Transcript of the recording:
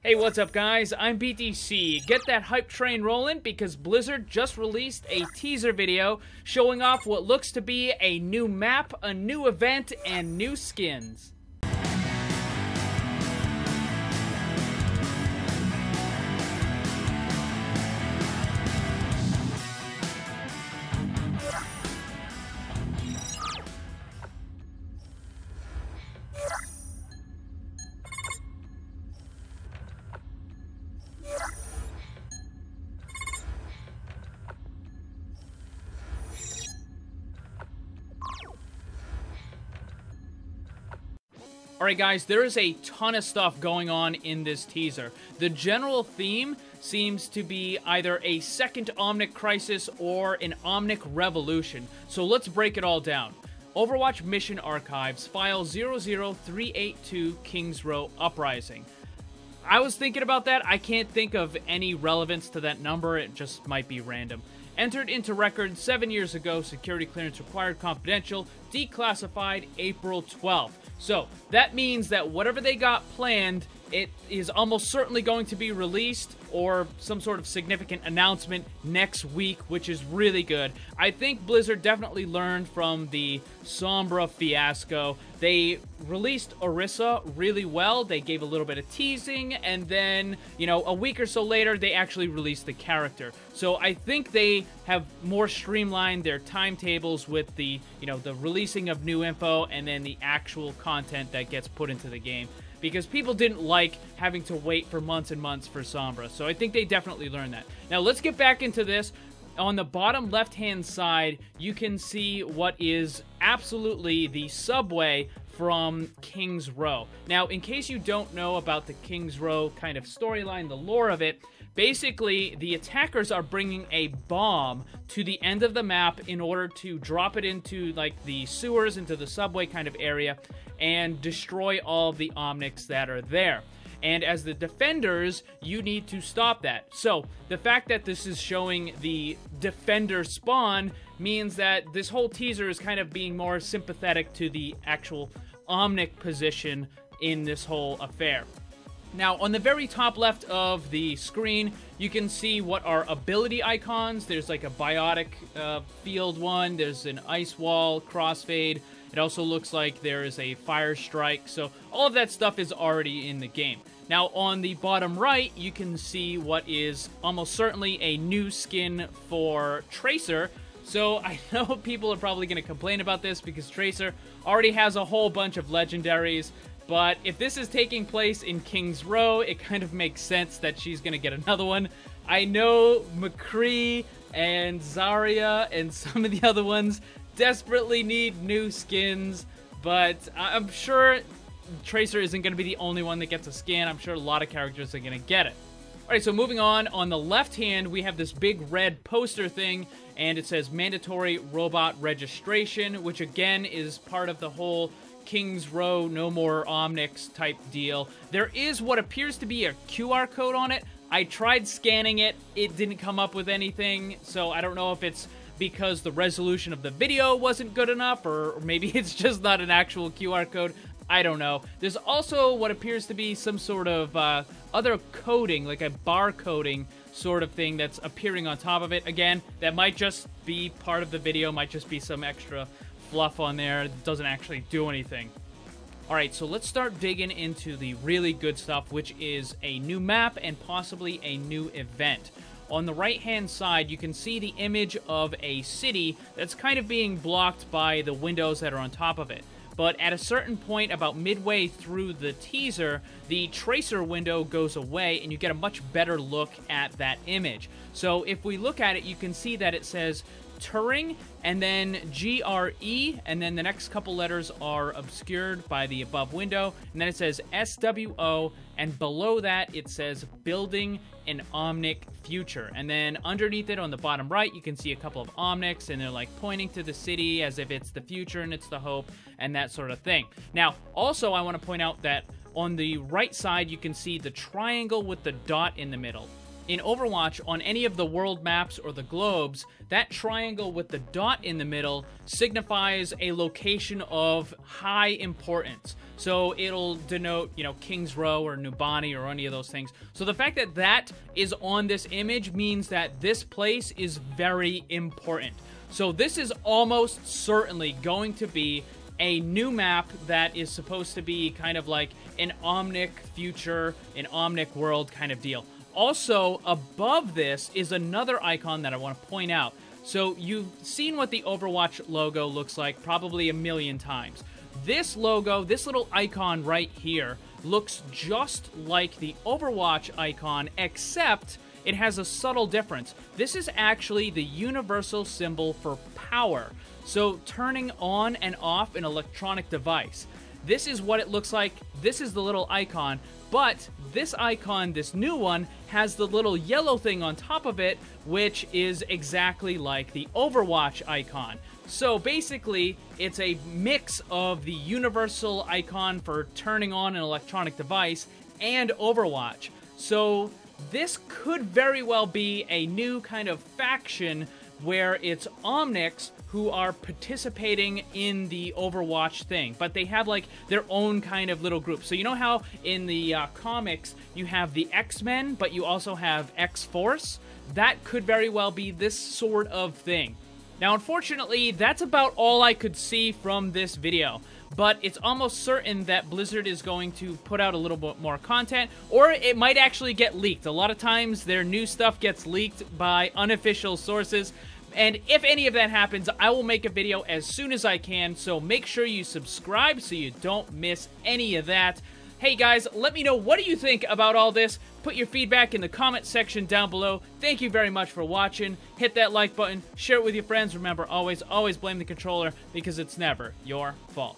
Hey, what's up guys? I'm BTC. Get that hype train rolling because Blizzard just released a teaser video showing off what looks to be a new map, a new event, and new skins. Alright guys, there is a ton of stuff going on in this teaser. The general theme seems to be either a second Omnic crisis or an Omnic revolution. So let's break it all down. Overwatch Mission Archives, File 00382 Kings Row Uprising. I was thinking about that. I can't think of any relevance to that number. It just might be random. Entered into record 7 years ago, security clearance required, confidential, declassified April 12th. So, that means that whatever they got planned, it is almost certainly going to be released or some sort of significant announcement next week, which is really good. I think Blizzard definitely learned from the Sombra fiasco. They released Orisa really well. They gave a little bit of teasing, and then, you know, a week or so later, they actually released the character. So I think they have more streamlined their timetables with the, you know, the releasing of new info and then the actual content that gets put into the game. Because people didn't like having to wait for months and months for Sombra. So I think they definitely learned that. Now let's get back into this. On the bottom left-hand side, you can see what is absolutely the subway from Kings Row. Now, in case you don't know about the Kings Row kind of storyline, the lore of it, basically, the attackers are bringing a bomb to the end of the map in order to drop it into, like, the sewers, into the subway kind of area, and destroy all of the Omnics that are there. And as the defenders, you need to stop that. So, the fact that this is showing the defender spawn means that this whole teaser is kind of being more sympathetic to the actual Omnic position in this whole affair. Now, on the very top left of the screen, you can see what are ability icons. There's like a biotic field one. There's an ice wall, crossfade. It also looks like there is a fire strike. So all of that stuff is already in the game. Now, on the bottom right, you can see what is almost certainly a new skin for Tracer. So I know people are probably going to complain about this because Tracer already has a whole bunch of legendaries. But if this is taking place in Kings Row, it kind of makes sense that she's going to get another one. I know McCree and Zarya and some of the other ones desperately need new skins, but I'm sure Tracer isn't going to be the only one that gets a skin. I'm sure a lot of characters are going to get it. Alright, so moving on the left hand, we have this big red poster thing, and it says mandatory robot registration, which again is part of the whole Kings Row, no more Omnics type deal. There is what appears to be a QR code on it. I tried scanning it. It didn't come up with anything, so I don't know if it's because the resolution of the video wasn't good enough, or maybe it's just not an actual QR code. I don't know. There's also what appears to be some sort of other coding, like a barcoding sort of thing that's appearing on top of it. Again, that might just be part of the video, might just be some extra fluff on there. It doesn't actually do anything. Alright, so let's start digging into the really good stuff, which is a new map and possibly a new event. On the right-hand side, you can see the image of a city that's kind of being blocked by the windows that are on top of it. But at a certain point, about midway through the teaser, the tracer window goes away, and you get a much better look at that image. So if we look at it, you can see that it says Turing, and then GRE, and then the next couple letters are obscured by the above window, and then it says SWO, and below that it says Building an Omnic Future. And then underneath it on the bottom right, you can see a couple of Omnics, and they're like pointing to the city as if it's the future and it's the hope, and that sort of thing. Now, also I want to point out that on the right side, you can see the triangle with the dot in the middle. in Overwatch, on any of the world maps or the globes, that triangle with the dot in the middle signifies a location of high importance. So it'll denote, you know, King's Row or Nubani or any of those things. So the fact that that is on this image means that this place is very important. So this is almost certainly going to be a new map that is supposed to be kind of like an Omnic future, an Omnic world kind of deal. Also, above this is another icon that I want to point out. So you've seen what the Overwatch logo looks like probably a million times. This logo, this little icon right here, looks just like the Overwatch icon, except it has a subtle difference. This is actually the universal symbol for power. So turning on and off an electronic device. This is what it looks like. This is the little icon. But this icon, this new one, has the little yellow thing on top of it, which is exactly like the Overwatch icon. So basically, it's a mix of the universal icon for turning on an electronic device and Overwatch. So this could very well be a new kind of faction where it's Omnics who are participating in the Overwatch thing, but they have like their own kind of little group. So you know how in the comics you have the X-Men, but you also have X-Force? That could very well be this sort of thing. Now, unfortunately, that's about all I could see from this video, but it's almost certain that Blizzard is going to put out a little bit more content, or it might actually get leaked. A lot of times their new stuff gets leaked by unofficial sources, and if any of that happens, I will make a video as soon as I can, so make sure you subscribe so you don't miss any of that. Hey guys, let me know, what do you think about all this? Put your feedback in the comment section down below. Thank you very much for watching. Hit that like button, share it with your friends. Remember, always blame the controller because it's never your fault.